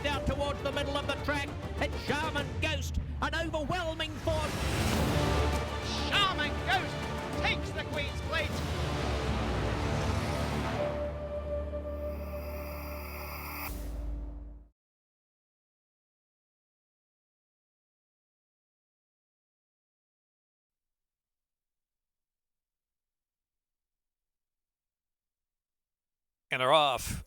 down towards the middle of the track. It's Shaman Ghost, an overwhelming force. Shaman Ghost takes the Queen's Plate. And they're off.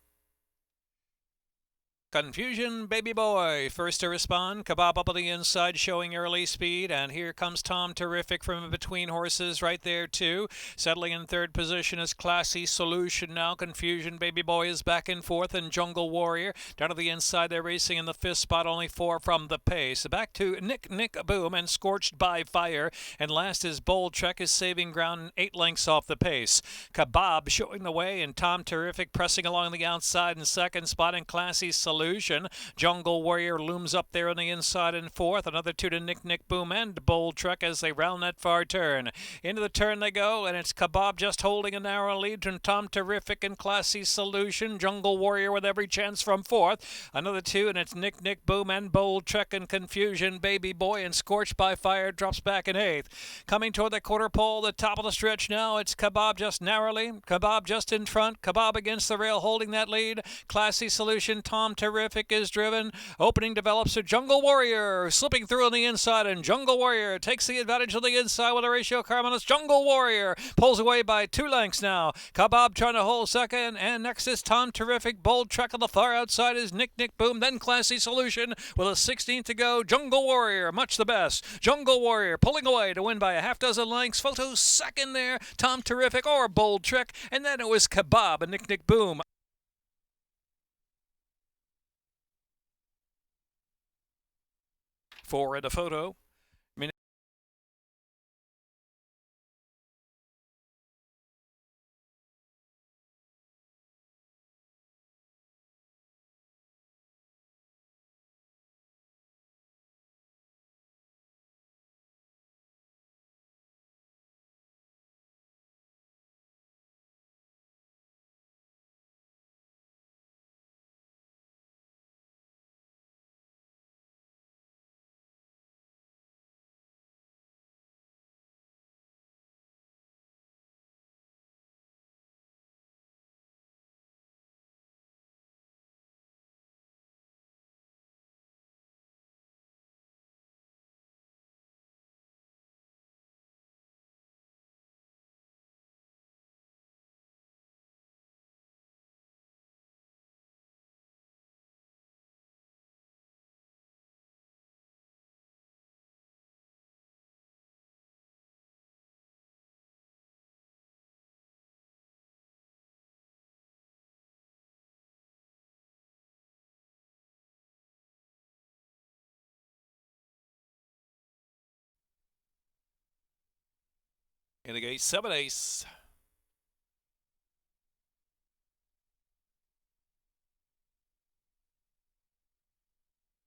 Confusion Baby Boy first to respond. Kebab up on the inside showing early speed. And here comes Tom Terrific from between horses right there too. Settling in third position is Classy Solution now. Confusion Baby Boy is back in fourth. And Jungle Warrior down to the inside. They're racing in the fifth spot. Only 4 from the pace. Back to Nick Boom and Scorched by Fire. And last is Bold Trek is saving ground 8 lengths off the pace. Kebab showing the way. And Tom Terrific pressing along the outside in second spot. And Classy Solution. Jungle Warrior looms up there on the inside in fourth. Another 2 to Nick Boom and Bold Trek as they round that far turn. Into the turn they go, and it's Kebab just holding a narrow lead from Tom Terrific and Classy Solution. Jungle Warrior with every chance from fourth. Another 2, and it's Nick Boom and Bold Trek and Confusion Baby Boy, and Scorched by Fire drops back in eighth. Coming toward the quarter pole, the top of the stretch now, it's Kebab just narrowly. Kebab just in front. Kebab against the rail holding that lead. Classy Solution, Tom Terrific is driven. Opening develops a Jungle Warrior slipping through on the inside, and Jungle Warrior takes the advantage on the inside with a ratio car minus. Jungle Warrior pulls away by 2 lengths now. Kebab trying to hold second, and next is Tom Terrific. Bold Trek on the far outside is Nick Boom, then Classy Solution with a 16th to go. Jungle Warrior much the best. Jungle Warrior pulling away to win by a half dozen lengths. Photo second there, Tom Terrific or Bold Trek, and then it was Kebab and Nick Boom. 4 in the photo. In the gate, 7 ace.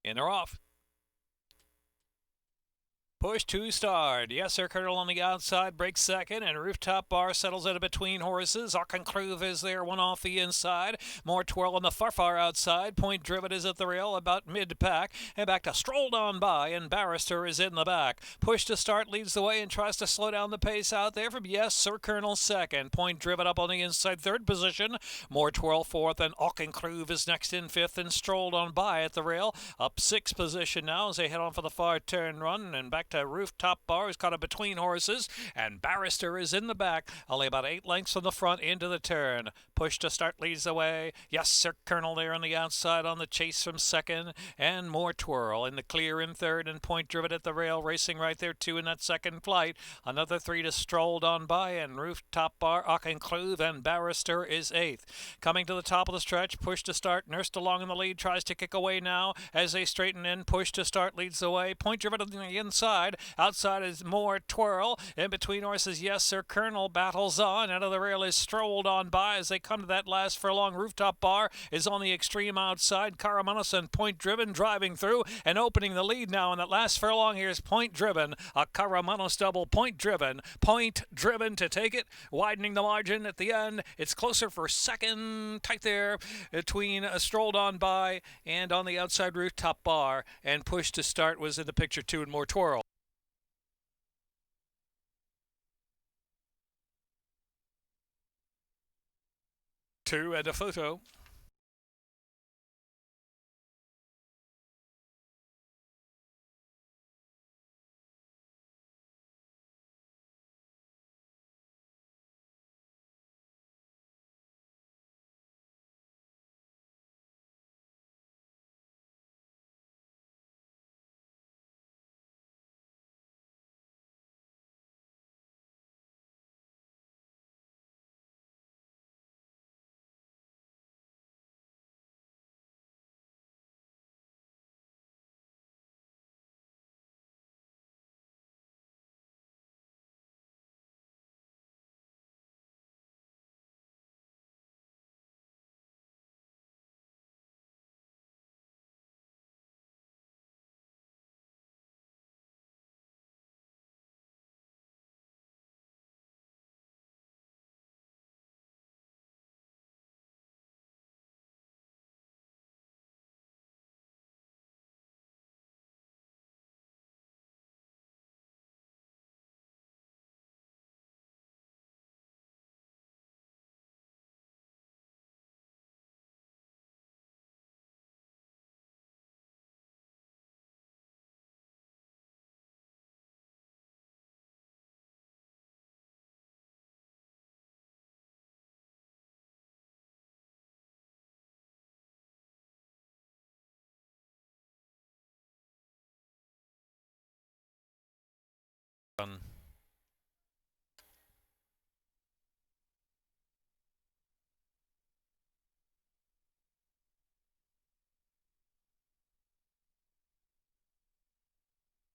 And they're off. Push to start. Yes, Sir Colonel on the outside, breaks second, and Rooftop Bar settles in between horses. Auchenkroof is there, one off the inside. More twirl on the far outside. Point Driven is at the rail, about mid-pack, and back to Strolled On By, and Barrister is in the back. Push to start leads the way and tries to slow down the pace out there from Yes, Sir Colonel second. Point Driven up on the inside, third position. More twirl fourth, and Auchenkroof is next in fifth, and Strolled On By at the rail. Up sixth position now as they head on for the far turn run, and back to Rooftop Bar is caught up between horses, and Barrister is in the back, only about 8 lengths from the front into the turn. Push to start leads the way. Yes, Sir Colonel there on the outside on the chase from second, and More Twirl in the clear in third, and Point Driven at the rail racing right there too in that second flight. Another 3 to Strolled On By, and Rooftop Bar, Auchenkroof, and Barrister is eighth. Coming to the top of the stretch, Push to start nursed along in the lead, tries to kick away now as they straighten in. Push to start leads the way. Point Driven on the inside. inside. Outside is more twirl. In between horses, Yes Sir Colonel battles on. Out of the rail is strolled on by as they come to that last furlong. Rooftop Bar is on the extreme outside. Caramanus and Point Driven driving through and opening the lead now in that last furlong. Here's Point Driven, a Caramanus double. Point Driven to take it, widening the margin at the end. It's closer for second, tight there between strolled on by and on the outside Rooftop Bar, and Push to Start was in the picture too, and more twirl. Two and a photo.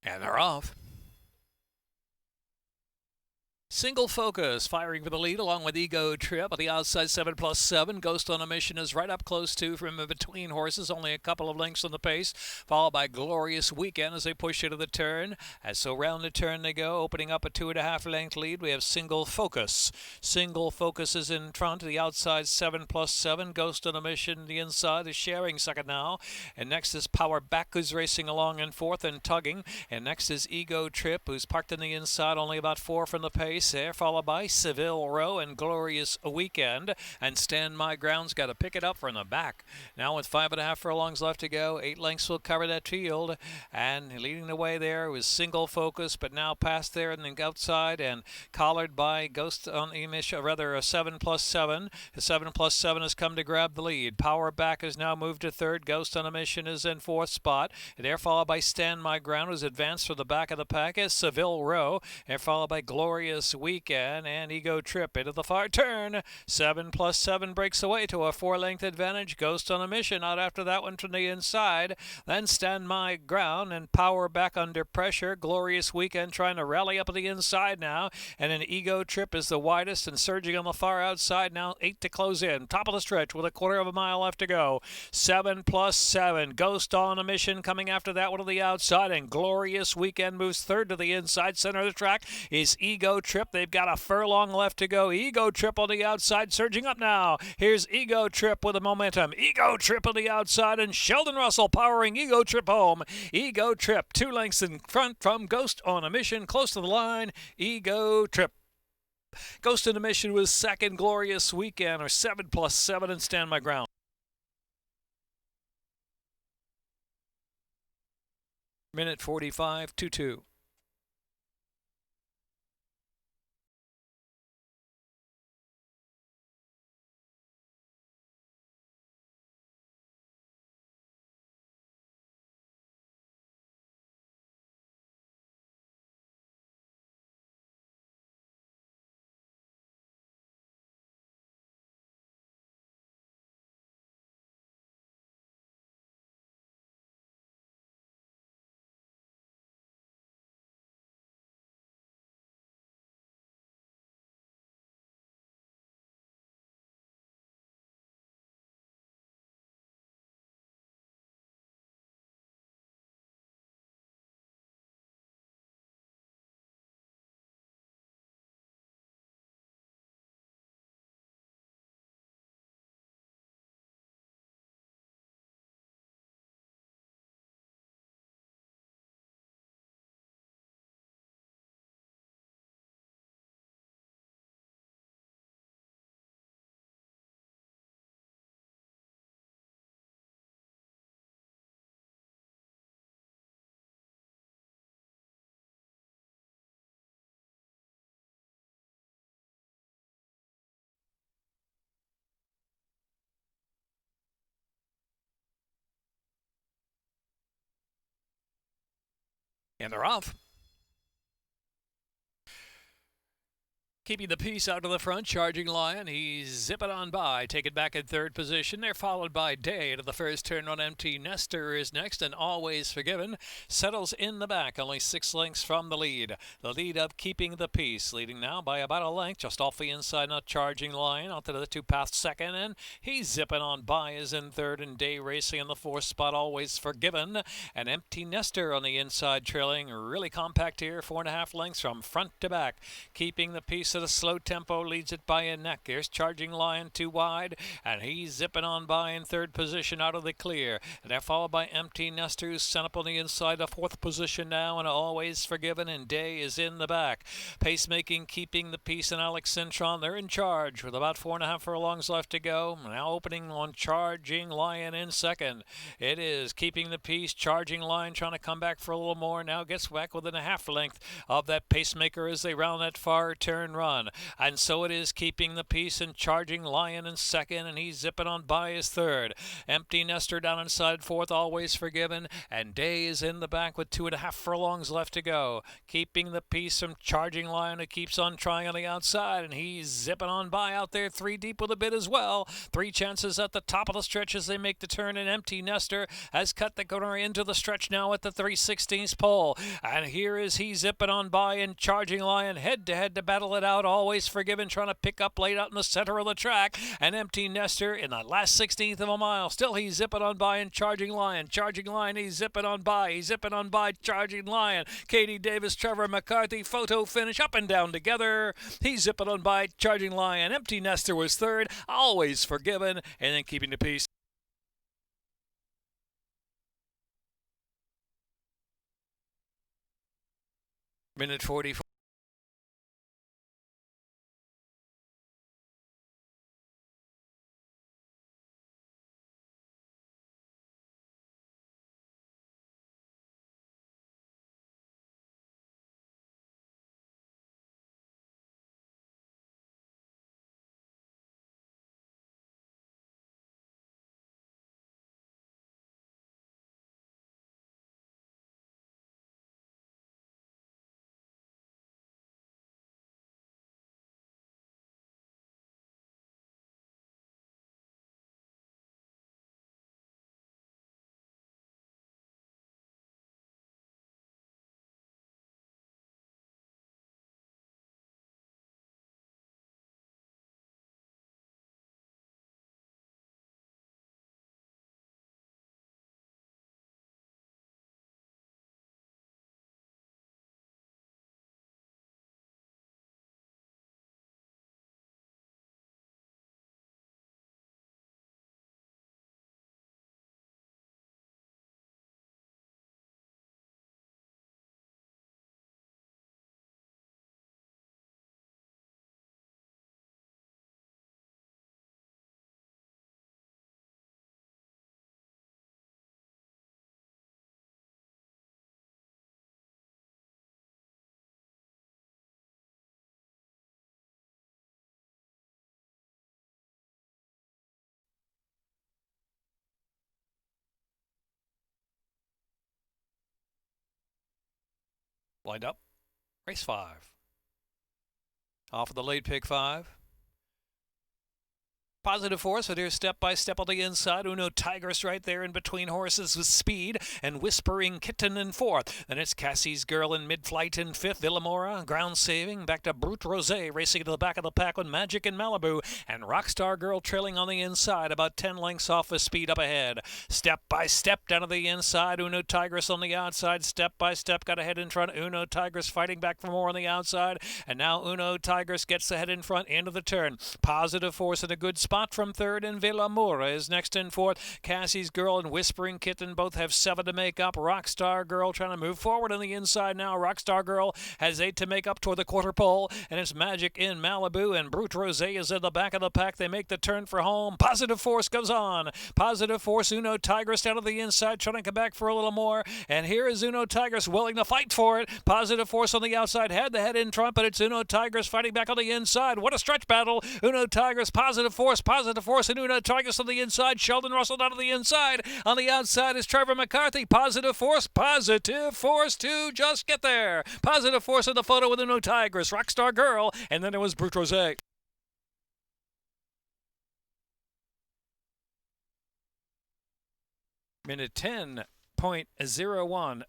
And they're off. Single Focus firing for the lead along with Ego Trip. At the outside, 7+7. Ghost on a Mission is right up close to from between horses, only a couple of lengths on the pace, followed by Glorious Weekend as they push into the turn. As so round the turn they go, opening up a 2.5 length lead. We have Single Focus. Single Focus is in front. The outside, 7+7. Ghost on a Mission, the inside is sharing second now. And next is Power Back, who's racing along in fourth and tugging. And next is Ego Trip, who's parked on the inside, only about 4 from the pace there, followed by Seville Row and Glorious Weekend. And Stand My Ground's got to pick it up from the back. Now with 5.5 furlongs left to go, 8 lengths will cover that field. And leading the way there was Single Focus, but now past there and then outside and collared by Ghost on the Mission, rather a 7+7. The 7+7 has come to grab the lead. Power Back has now moved to third. Ghost on a Mission is in fourth spot. And there followed by Stand My Ground, who's advanced for the back of the pack is Seville Row. And followed by Glorious Weekend and Ego Trip into the far turn. 7+7 breaks away to a 4-length advantage. Ghost on a Mission out after that one from the inside. Then Stand My Ground and Power Back under pressure. Glorious Weekend trying to rally up at the inside now. And an Ego Trip is the widest and surging on the far outside now. 8 to close in. Top of the stretch with a 1/4 mile left to go. 7+7. Ghost on a Mission coming after that one to the outside. And Glorious Weekend moves third to the inside. Center of the track is Ego Trip. They've got a furlong left to go. Ego Trip on the outside, surging up now. Here's Ego Trip with the momentum. Ego Trip on the outside, and Sheldon Russell powering Ego Trip home. Ego Trip, 2 lengths in front from Ghost on a Mission, close to the line. Ego Trip. Ghost on a Mission was second. Glorious Weekend, or 7+7, and Stand My Ground. Minute 45:22. And they're off. Keeping the piece out to the front, Charging Lion. He's zipping on by, taken back in third position. They're followed by Day to the first turn on Empty Nester is next, and Always Forgiven settles in the back, only 6 lengths from the lead. The lead up Keeping the Peace, leading now by about a length, just off the inside, not Charging Lion, out to the 2 path second, and he's zipping on by is in third, and Day racing in the 4th spot, Always Forgiven, and Empty Nester on the inside trailing, really compact here, 4.5 lengths from front to back. Keeping the Peace at a slow tempo leads it by a neck. Here's Charging Lion too wide, and he's zipping on by in third position out of the clear. And they're followed by Empty Nester, who's sent up on the inside, the 4th position now, and Always Forgiven, and Day is in the back. Pacemaking, Keeping the Peace, and Alex Cintron, they're in charge with about 4.5 furlongs left to go. Now opening on Charging Lion in second. It is Keeping the Peace, Charging Lion trying to come back for a little more. Now gets back within a half length of that Pacemaker as they round that far turn run. And so it is Keeping the Peace and Charging Lion in second, and he's zipping on by his third. Empty Nester down inside 4th, Always Forgiven, and Day is in the back with 2.5 furlongs left to go. Keeping the Peace from Charging Lion, who keeps on trying on the outside, and he's zipping on by out there 3 deep with a bit as well. 3 chances at the top of the stretch as they make the turn, and Empty Nester has cut the corner into the stretch now at the 3/16 pole. And here is he zipping on by, and Charging Lion head to head to battle it out. Always Forgiven trying to pick up late out in the center of the track, and Empty Nester in the last 16th of a mile. Still he's zipping on by, and Charging Lion. Charging Lion, he's zipping on by. He's zipping on by Charging Lion. Katie Davis, Trevor McCarthy, photo finish up and down together. He's zipping on by Charging Lion. Empty Nester was third, Always Forgiven, and then Keeping the Peace. Minute 44. Lined up. Race 5. Off of the lead pick 5. Positive Force, but here's Step by Step on the inside. Uno Tigress right there in between horses with speed, and Whispering Kitten in 4th. Then it's Cassie's Girl in mid-flight in 5th. Villamora, ground saving, back to Brute Rosé, racing to the back of the pack with Magic in Malibu, and Rockstar Girl trailing on the inside, about 10 lengths off the speed up ahead. Step by Step down to the inside. Uno Tigress on the outside. Step by Step got ahead in front. Uno Tigress fighting back for more on the outside, and now Uno Tigress gets the head in front into the turn. Positive Force in a good spot from third, and Villamora is next in 4th. Cassie's Girl and Whispering Kitten both have 7 to make up. Rockstar Girl trying to move forward on the inside now. Rockstar Girl has 8 to make up toward the quarter pole, and it's Magic in Malibu, and Brute Rosé is in the back of the pack. They make the turn for home. Positive Force goes on. Positive Force, Uno Tigress down to the inside, trying to come back for a little more, and here is Uno Tigress willing to fight for it. Positive Force on the outside, had the head in front, but it's Uno Tigress fighting back on the inside. What a stretch battle. Uno Tigress, Positive Force, Force, Positive Force, and Una Tigers on the inside. Sheldon Russell down to the inside. On the outside is Trevor McCarthy. Positive Force to just get there. Positive Force in the photo with Una Tigers, Rockstar Girl, and then it was Brute Rose. Minute 10.01.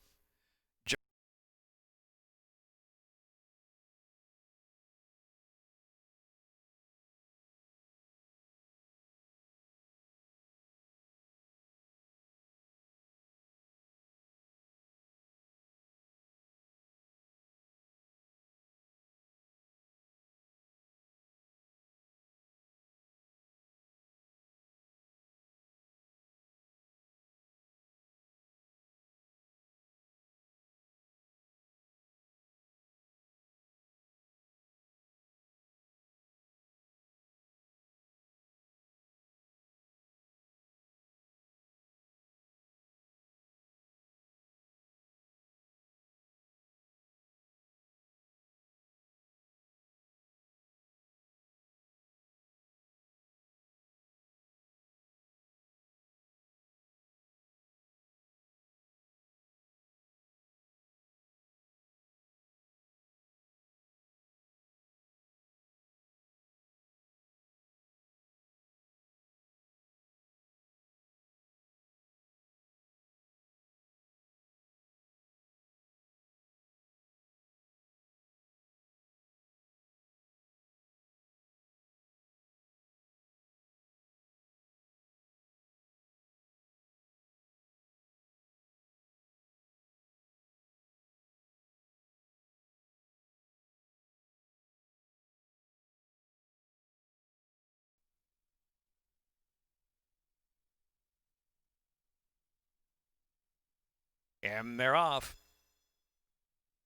And they're off.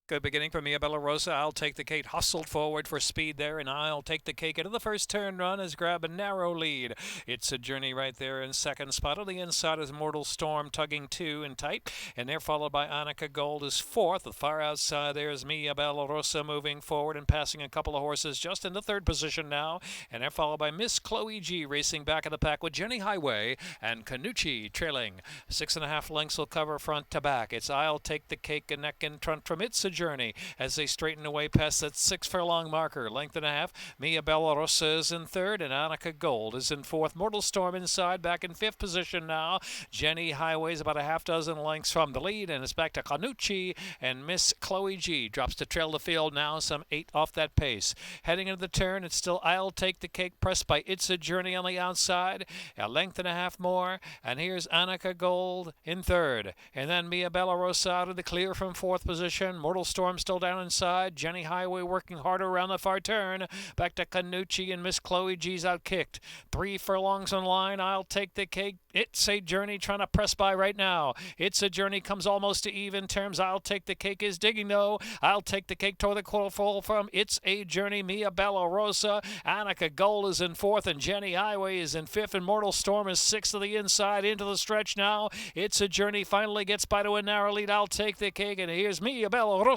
Good beginning for Mia Bella Rosa. I'll Take the Cake hustled forward for speed there, and I'll Take the Cake into the first turn run has grabbed a narrow lead. It's a Journey right there in second spot. On the inside is Mortal Storm tugging two and tight, and they're followed by Annika Gold is fourth. The far outside there is Mia Bella Rosa moving forward and passing a couple of horses just in the third position now, and they're followed by Miss Chloe G racing back in the pack with Jenny Highway and Canucci trailing. 6.5 lengths will cover front to back. It's I'll Take the Cake and neck in front from It's a Journey as they straighten away past that 6 furlong marker. Length and a half. Mia Bella Rosa is in third, and Annika Gold is in fourth. Mortal Storm inside, back in fifth position now. Jenny Highway's about a half dozen lengths from the lead, and it's back to Canucci, and Miss Chloe G drops to trail the field now, some 8 off that pace. Heading into the turn, it's still I'll Take the Cake, pressed by It's a Journey on the outside. A length and a half more, and here's Annika Gold in third, and then Mia Bella Rosa out of the clear from fourth position. Mortal Storm still down inside. Jenny Highway working harder around the far turn. Back to Canucci, and Miss Chloe G's outkicked. 3 furlongs on line. I'll Take the Cake. It's a Journey trying to press by right now. It's a Journey comes almost to even terms. I'll Take the Cake is digging though. I'll Take the Cake toward the quarterfall from It's a Journey. Mia Bella Rosa. Annika Gold is in fourth, and Jenny Highway is in fifth, and Mortal Storm is sixth to the inside into the stretch now. It's a Journey finally gets by to a narrow lead. I'll Take the Cake, and here's Mia Bella Rosa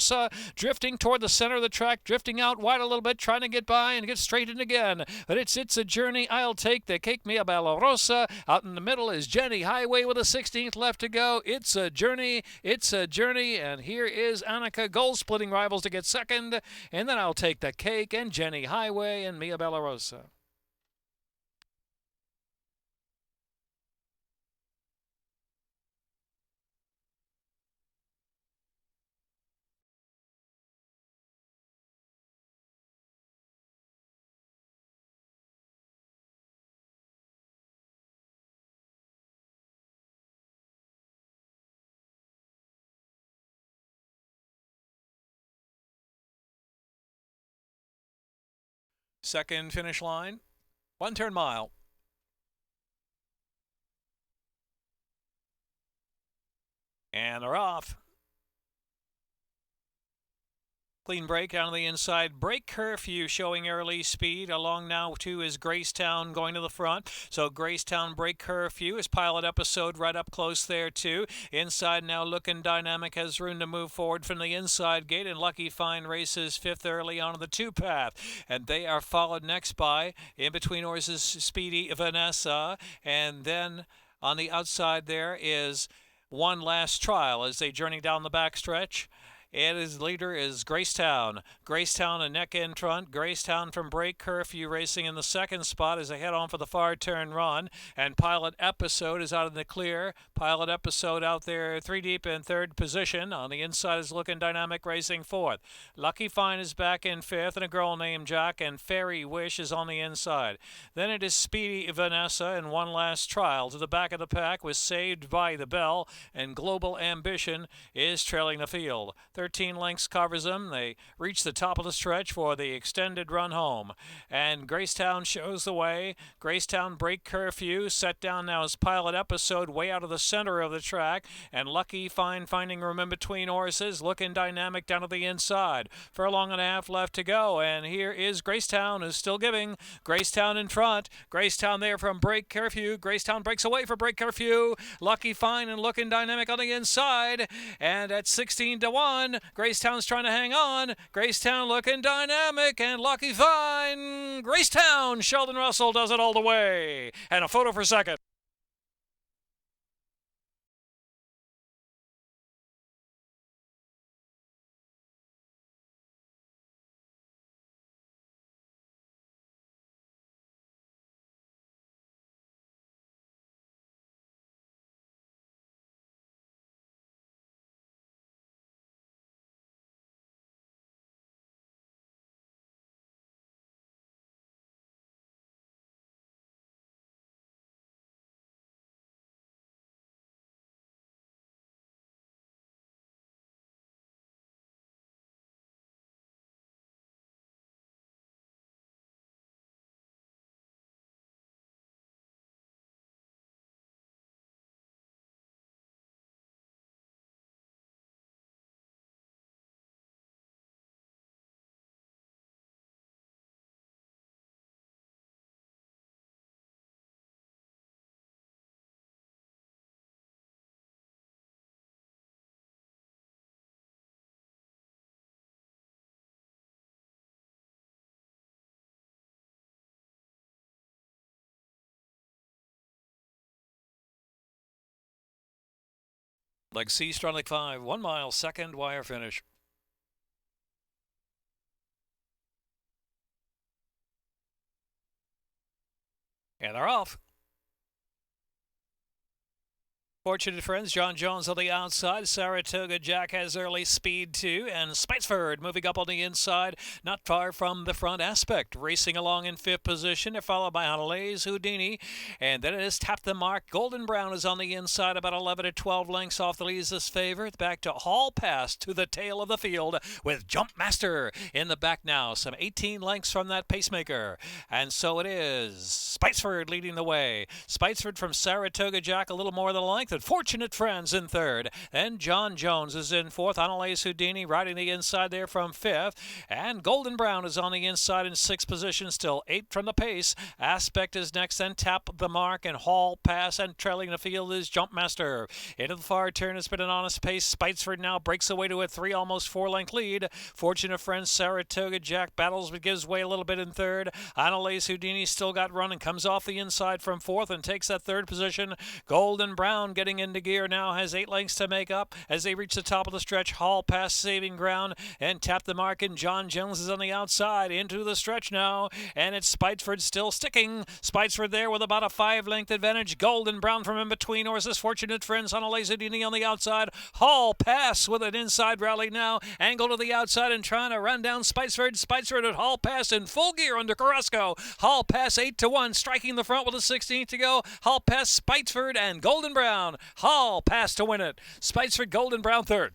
drifting toward the center of the track, drifting out wide a little bit, trying to get by and get straight in again. But it's a Journey. I'll Take the Cake. Mia Bella Rosa. Out in the middle is Jenny Highway with a 16th left to go. It's a Journey. It's a Journey. And here is Annika Gold splitting rivals to get second. And then I'll Take the Cake and Jenny Highway and Mia Bella Rosa. Second finish line, 1 turn mile. And they're off. Clean break down the inside. Break Curfew showing early speed. Along now too is Gracetown going to the front. So Gracetown, Break Curfew is Pilot Episode right up close there too. Inside now Looking Dynamic has room to move forward from the inside gate, and Lucky Fine races fifth early on the two path. And they are followed next by, in between horses, Speedy Vanessa, and then on the outside there is One Last Trial as they journey down the backstretch. And his leader is Gracetown. Gracetown a neck in front. Gracetown from Break Curfew racing in the second spot as they head on for the far turn run. And Pilot Episode is out in the clear. Pilot Episode out there 3 deep in third position. On the inside is Looking Dynamic racing fourth. Lucky Fine is back in fifth, and a girl named Jack, and Fairy Wish is on the inside. Then it is Speedy Vanessa and One Last Trial. To the back of the pack was Saved by the Bell, and Global Ambition is trailing the field. 13 lengths covers them. They reach the top of the stretch for the extended run home. And Gracetown shows the way. Gracetown, Break Curfew. Set down now as Pilot Episode way out of the center of the track. And Lucky Fine finding room in between horses. Looking Dynamic down to the inside. Furlong and a half left to go. And here is Gracetown, who's still giving. Gracetown in front. Gracetown there from Break Curfew. Gracetown breaks away for Break Curfew. Lucky Fine and Looking Dynamic on the inside. And at 16-1. Gracetown's trying to hang on. Gracetown Looking Dynamic and Lucky Fine. Gracetown. Sheldon Russell does it all the way. And a photo for second. Leg C, strong leg 5, 1 mile, second wire finish. And they're off. Fortunate Friends, John Jones on the outside. Saratoga Jack has early speed too. And Spiceford moving up on the inside, not far from the front. Aspect racing along in fifth position. They're followed by Honolese Houdini. And then it is Tap the Mark. Golden Brown is on the inside, about 11 to 12 lengths off the Lisa's favorite. Back to Hall Pass to the tail of the field with Jump Master in the back now. Some 18 lengths from that pacemaker. And so it is Spiceford leading the way. Spiceford from Saratoga Jack, a little more than a length. Fortunate Friends in third. Then John Jones is in fourth. Honolese Houdini riding the inside there from fifth. And Golden Brown is on the inside in sixth position, still 8 from the pace. Aspect is next, then Tap the Mark and Hall Pass, and trailing the field is Jump Master. Into the far turn, it's been an honest pace. Spiceford now breaks away to a 3, almost 4-length lead. Fortunate Friends, Saratoga Jack battles but gives way a little bit in third. Honolese Houdini still got run and comes off the inside from fourth and takes that third position. Golden Brown getting into gear now, has 8 lengths to make up as they reach the top of the stretch. Hall Pass saving ground and Tap the Mark, and John Jones is on the outside into the stretch now, and it's Spiceford still sticking. Spiceford there with about a 5-length advantage. Golden Brown from in between horses. Fortunate Friends, Honolese Houdini on the outside. Hall Pass with an inside rally now, angle to the outside and trying to run down Spiceford. Spiceford at Hall Pass in full gear under Carrasco. Hall Pass 8-1, striking the front with a 16th to go. Hall Pass, Spiceford, and Golden Brown. Hall Pass to win it. Spiceford, Golden Brown third.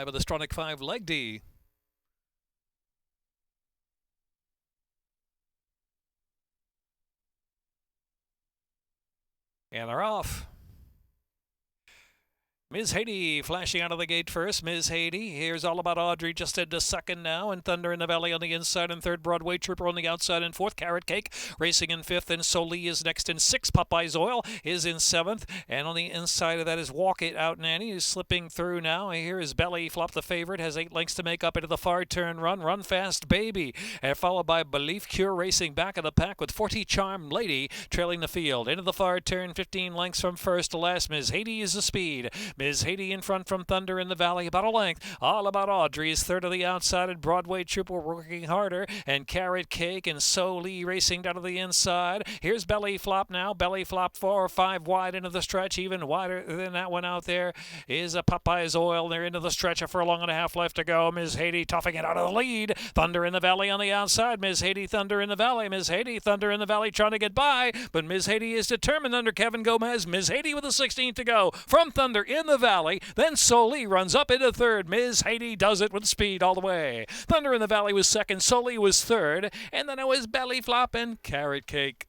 With the Stronach 5 leg D. And they're off. Ms. Haiti flashing out of the gate first. Ms. Haiti. Here's All About Audrey just into second now. And Thunder in the Valley on the inside. And third, Broadway Trooper on the outside. And fourth, Carrot Cake racing in fifth. And Soli is next in sixth. Popeye's Oil is in seventh. And on the inside of that is Walk It Out Nanny, who's slipping through now. Here is Belly Flop, the favorite. Has 8 lengths to make up into the far turn run. Run Fast Baby. And followed by Belief Cure racing back of the pack with 40 Charm Lady trailing the field. Into the far turn, 15 lengths from first to last. Ms. Haiti is the speed. Ms. Haiti in front from Thunder in the Valley, about a length. All About Audrey is third to the outside, and Broadway Trooper working harder, and Carrot Cake and Soli racing down to the inside. Here's Belly Flop now. Belly Flop 4 or 5 wide into the stretch, even wider than that one out there is a Popeye's Oil. They're into the stretch, a furlong and a half left to go. Ms. Haiti toughing it out of the lead. Thunder in the Valley on the outside. Ms. Haiti, Thunder in the Valley. Ms. Haiti, Thunder in the Valley trying to get by, but Ms. Haiti is determined under Kevin Gomez. Ms. Haiti with a 16th to go from Thunder in the Valley. Then Soli runs up into third. Ms. Haiti does it with speed all the way. Thunder in the Valley was second. Soli was third. And then it was Belly Flop and Carrot Cake.